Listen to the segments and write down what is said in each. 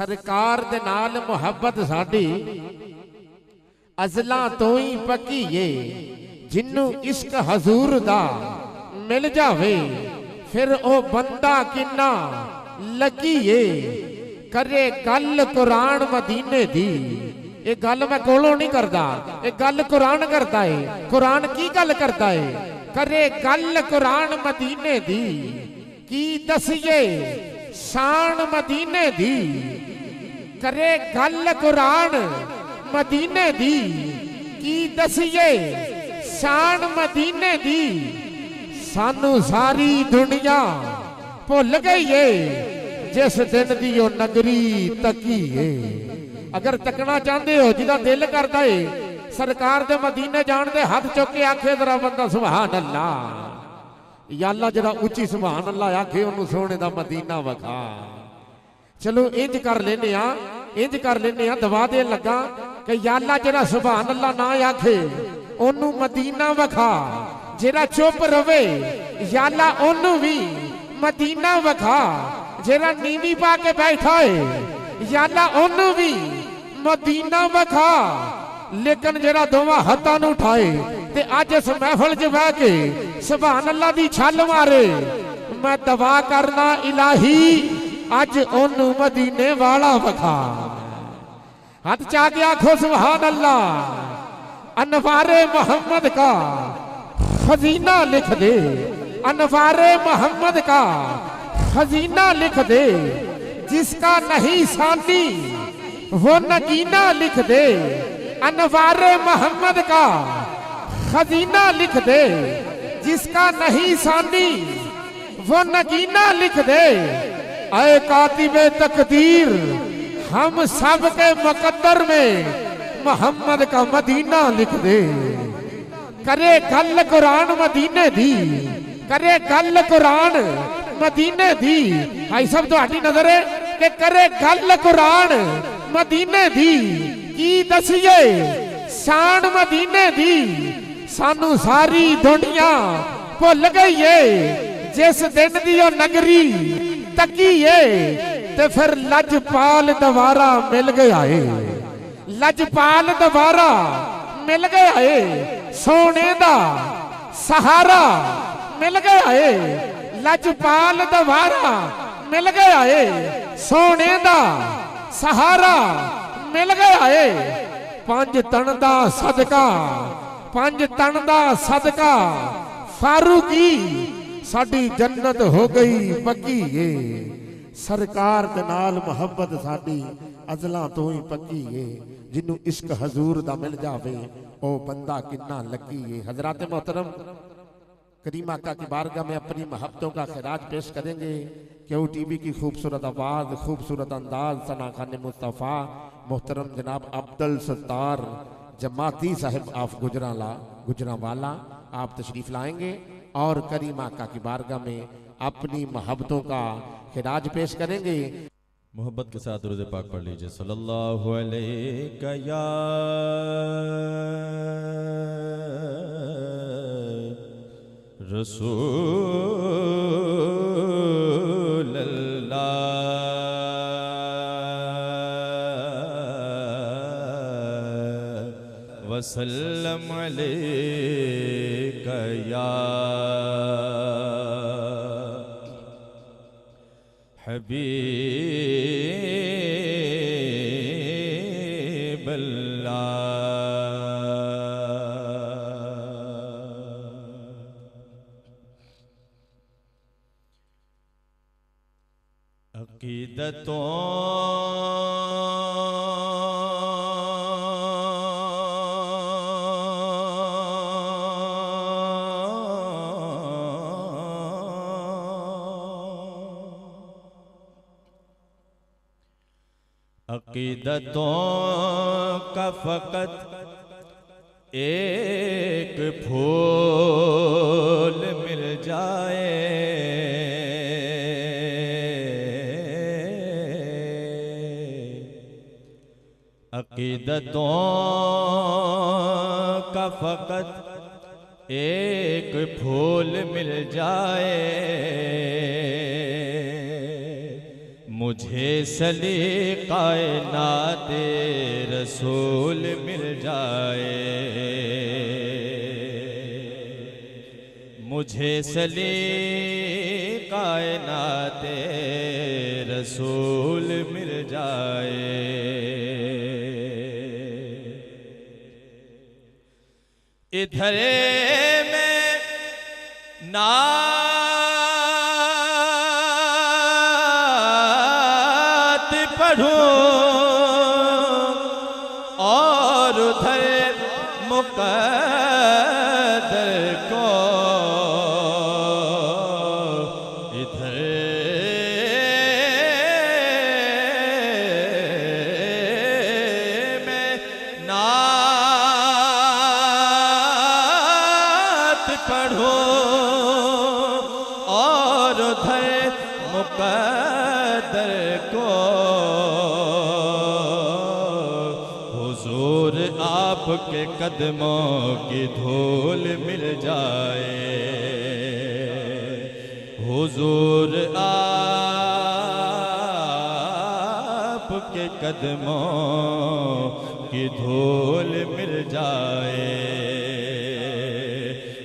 सरकार दे नाल मुहब्बत साडी अज़लां तो ही पक्की है। जिन्नू इश्क हजूर दा मिल जावे फिर ओ बंदा किन्ना लकी है। करे गल कुरान मदीने दी, ये गल मैं कोलों नहीं करता, ये गल कुरान करता है। कुरान की गल करता है? करे गल कुरान मदीने दी, की दसिए शान मदीने दी। करे गल कुरान मदीने दी, की दसिए शान मदीने दी। सानू सारी दुनिया भुल गई है जिस दिन दी ओ नगरी तकी है। अगर तकना चाहते हो जिदा दिल करता है सरकार दे मदीने जान दे हाथ चुक के आखे जरा बंदा सुभान अल्लाह, या अल्लाह जरा उच्ची सुभान अल्लाह आखे उन्होंने सोने दा मदीना वखा। चलो इंज कर लेने आ, इंज कर लेने आ, दवा दे लगा कि या अल्लाह जरा सुभान अल्लाह ना आखे ओनू मदीना वखा। जरा चुप रवे या अल्लाह ओनू भी मदीना वखा। जरा नीवी पा के बैठा है या अल्लाह ओनू भी मदीना वखा। लेकिन जरा दोवां हत्थां नूं उठाए ते अज इस महफिल च बह के सुभान अल्लाह दी छल मारे। मैं दवा करना इलाही अज ओनू मदीने वाला वखा। हाथ चा के आखो सुभान अल्लाह। अनवारे मोहम्मद का खजीना लिख दे, अनवारे मोहम्मद का खजीना लिख दे। जिसका नहीं सानी वो नगीना लिख दे। अनवारे मोहम्मद का खजीना लिख दे। जिसका नहीं सानी वो नगीना लिख दे। ऐ कातिबे तकदीर हम सब के मुकद्दर में मोहम्मद का मदीना लिख दे। करे गल कुरान मदीने दी, करे गल कुरान मदीने दी। भाई सब तुहाडी नजर है कि करे गल कुरान मदीने दी, की दसिए शान मदीने दी। सानू सारी दुनिया भुल गई है जिस दिन दी ओ नगरी तकी है। ते फिर लजपाल दोबारा मिल गया है, लजपाल दोबारा मिल गया है। सोने दा सहारा मिल गया है। लजपाल दोबारा मिल गया है। सोने दा सहारा मिल गया है। पंज तन दा सदका, पंज तन दा सदका फारूकी साडी जन्नत हो गई पक्की है। सरकार दे नाल मुहब्बत साडी अज़लां तो ही पक्की है। जिन्नू इश्क हजूर दा मिल जावे ओ बंदा किन्ना लकी है। हजरात मोहतरम करीम आका की बारगाह में अपनी मोहब्बतों का खिराज पेश करेंगे। क्यों टीवी की खूबसूरत आवाज़, खूबसूरत अंदाज, सना खान मुस्तफ़ा मोहतरम जनाब अब्दुल सत्तार जमाती साहिब ऑफ गुजरांवाला आप तशरीफ लाएंगे और करीम आका की बारगाह में अपनी मोहब्बतों का खिराज पेश करेंगे। मोहब्बत के साथ दुरूद पाक पढ़ लीजिए। सल्लल्लाहु अलैहि या रसूल अल्लाह वसल्लम अलैका या हबीब अल्लाह। अकीदतों अकीदतों का फकत एक फूल मिल जाए अकीदतों का फकत एक फूल मिल जाए मुझे सलीक़ाए नाते रसूल मिल जाए, मुझे सलीक़ाए नाते रसूल मिल जाए। इधर में नात पढ़ूं और उधर मुक़द्दर को, इधर में नात पढ़ूं और उधर मुक़द्दर को। हुजूर आपके कदमों की धूल मिल जाए, हुजूर आपके कदमों की धूल मिल जाए,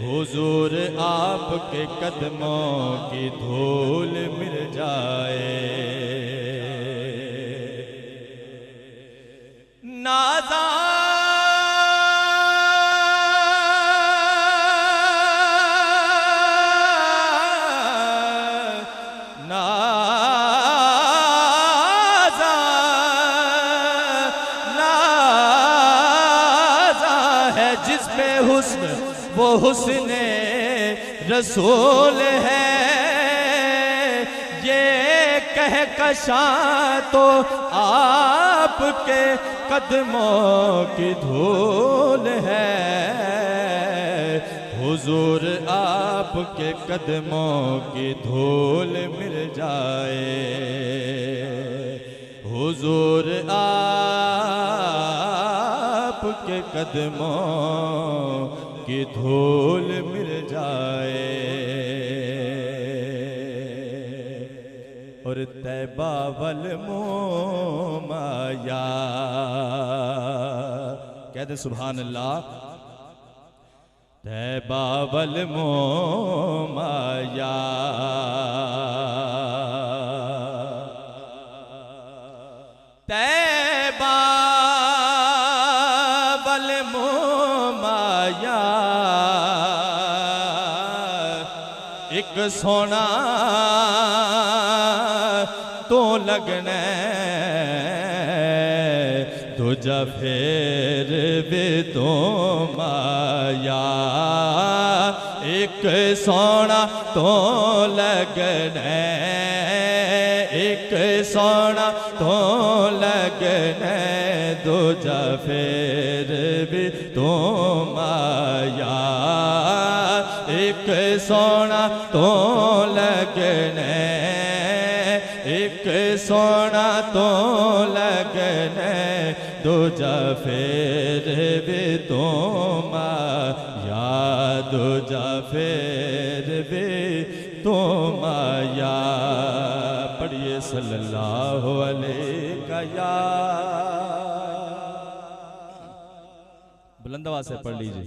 हुजूर आपके कदमों की धूल मिल जाए। नाज़ा नाज़ा नाज़ा है जिस पे हुस्न वो हुस्ने रसूल है, ये कहकशां तो आपके कदमों की धूल है। हुजूर आपके कदमों की धूल मिल जाए, हुजूर आपके कदमों की धूल मिल जाए। और तैबा वल मोमाया, कहते सुभान अल्लाह। तैबा वल मोमाया, तैबा वल मोमाया, एक सोना तो लगना दूजा फेर भी तो माया, एक सोना तो लगना, एक सोना तो लगना दूजा फेर भी तो माया, एक सोना तो लगना, एक सोना तो लगना दूजा फेर भी तो माया, दूजा फेर भी तो माया। पढ़िए सल्लल्लाहु अलैहि या, बुलंद आवाज से पढ़ लीजिए।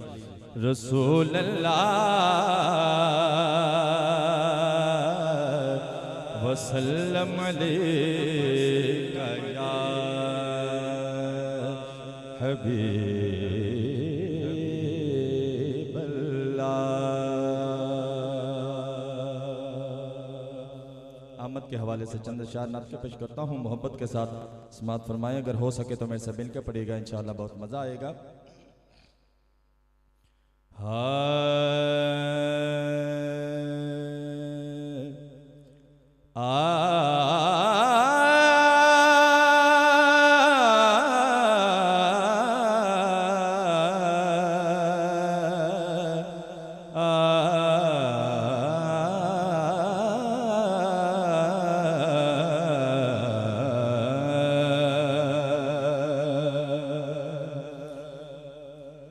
रसूल अल्लाह वसल्लम अलैका या हबीब अल्लाह। अहमद के हवाले से चंद शार नात के पेश करता हूँ, मोहब्बत के साथ समात फरमाएं। अगर हो सके तो मेरे से मिल के पढ़िएगा, इंशाअल्लाह बहुत मज़ा आएगा।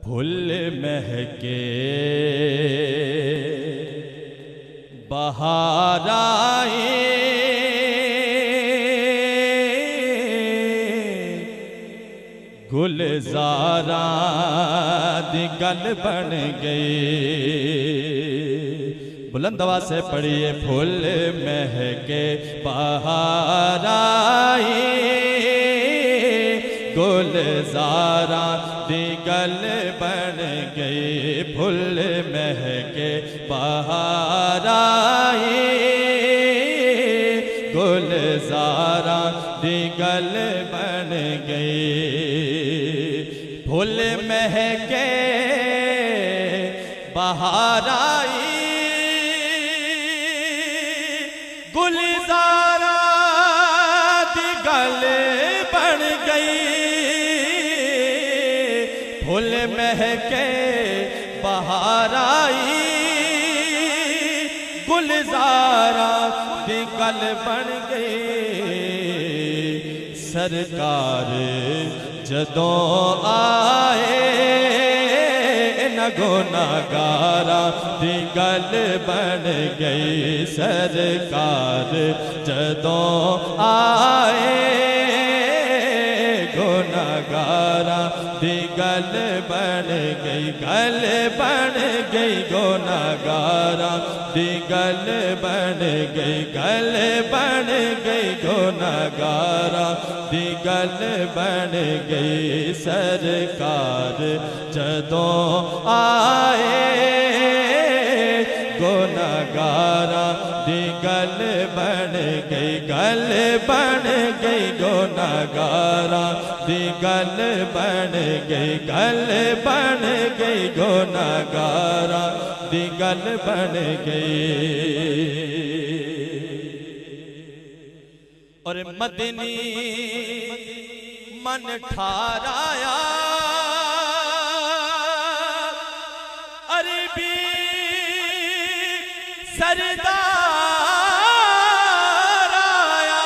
फूल महके बहार आए, गुलजारा दी गल बन गई। बुलंद आवाज से पढ़िए। फूल महके बहार आई, गुलजारा दी गल बन गई। फूल महके बहार आई, गुलजारा दी गल बन गई। फूल महके बहार आई, गुलजारा दी गल बन गई। फूल महके बहार आई, गुलजारा दी गल बन गई। सरकार जदों आए न गुनाहगारा दी गल बन गई। सरकार जदों आए गुनाहगारा दी गल बन गई। गल बन गई गुनाहगारा दी गल बन गई। गल बन गई गुनाहगारा दी गल बन गई। सरकार जदों आए गुनाहगारा दी गल बन गई। गल बन गई गुनाहगारा दी गल बन गई। गल बन गई गुनाहगारा दी गल बन गई। और मदनी मन ठाराया, अरबी सरदार आया।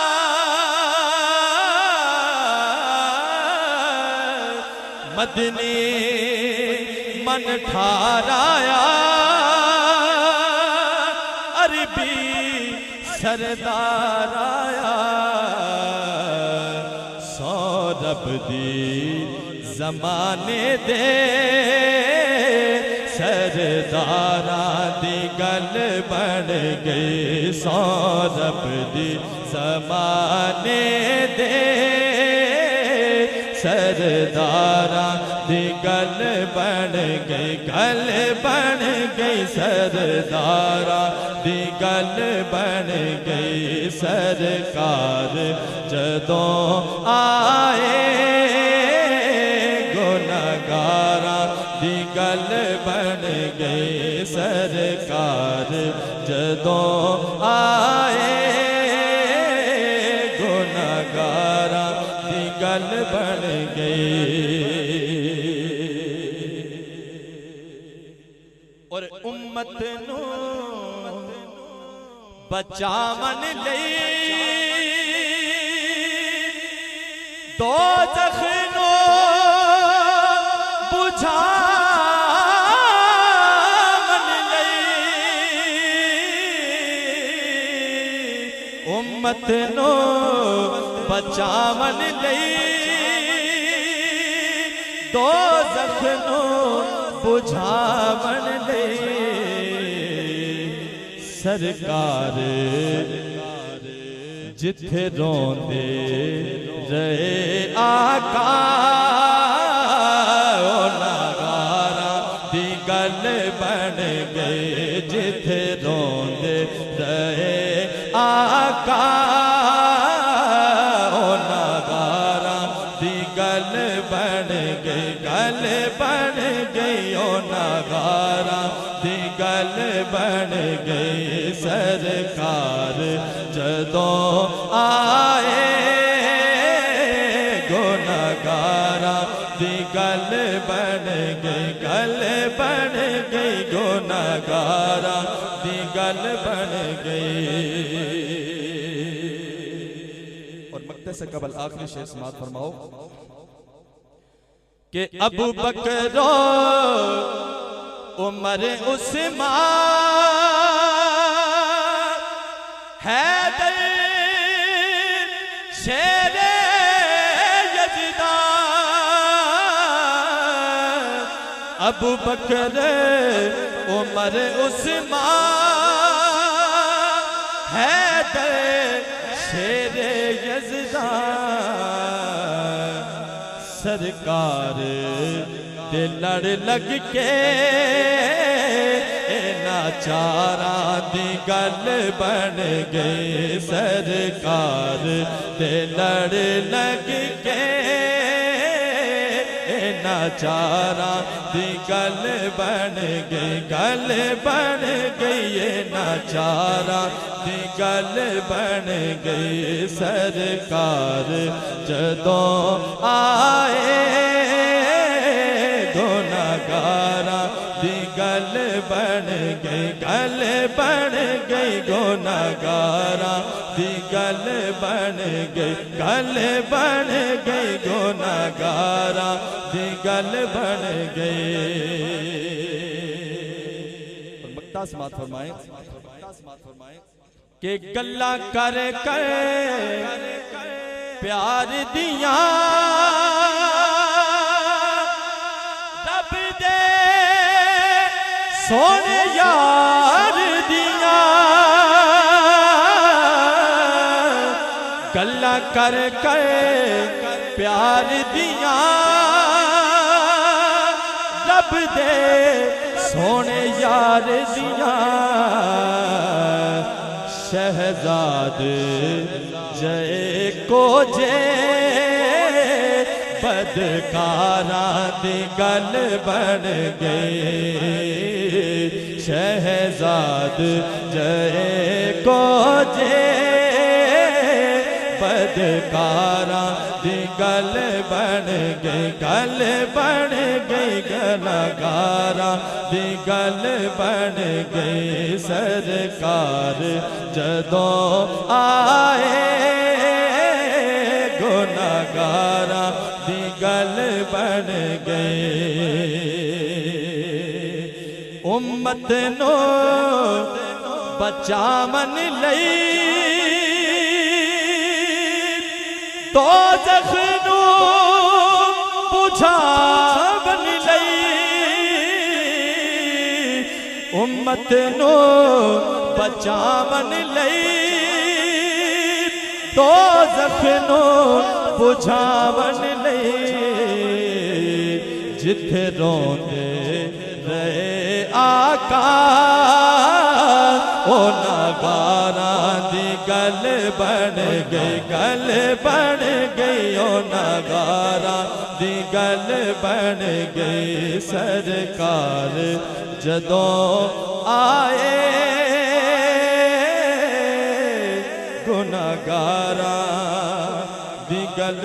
मदनी मन ठाराया, अरबी सरदार आया। सौरभ दी जमाने दे सरदारा दी गल बन गई। सौरभ दी जमाने दे सरदारा दी गल बन गई। गल बन गई सरदारा दी गल बन गई। सरकार जदों आए गुनाहगारा दी गल बन गई। सरकार जदों आए गुनाहगारा दी गल बन गई। और उम्मत नू बचावन लई दोज़ख नू बुझावन लई। उम्मत नू बचावन लई दोज़ख नू बुझावन लई। सरकार जिथे रोंदे रहे आका, ओ नागारा दी गल बन गई। जिथे रोंदे रहे आका, ओ नागारा दी गल बन गई। गल बन गई ओ नागारा दी गल बन गई। सरकार जदों आए गुनाहगारा दी गल बन गई। गल बन गई गुनाहगारा दी गल बन गई। और मक्ते से कबल आखिरी शेर समाअत फरमाओ कि अबू बकर उमर उस्मान हैदर शेरे यज़दान अबू बकर उमर उस्मान हैदर शेरे यज़दान सरकार दे लड़ लग के नाचारा दी गल बन गई सरकार दे लड़ लग के नाचारा दी गल बन गई ये नाचारा दी गल बन गई सरकार जदों आए गुनाहगारा दी गल बन गई गुनाहगारा दी गल बन गई गुनाहगारा दी गल बन गई। मक्ता समात फरमाएं कि गल्ला कर कर प्यार दिया रब दे सोने यार दिया गल्ला कर कर प्यार दिया रब दे सोने यार दिया शहजाद जय को जे बदकारा दी गल बन गई शहजाद जय को जे बदकारा दी गल बन गई गलगारा दी गल बन गई सरकार जदों आए गुनाहगारा दी गल बन गई उम्मत नो बचावन लई दोज़ख नू बुझावन लई उम्मत नू बचावन लई दोज़ख नू बुझावन लई जिथे रोंदे रहे आका ओ नगारा दी गल बन गई ओ नगारा दी गल बन गई सरकार जदों आए गुनाहगारा दी गल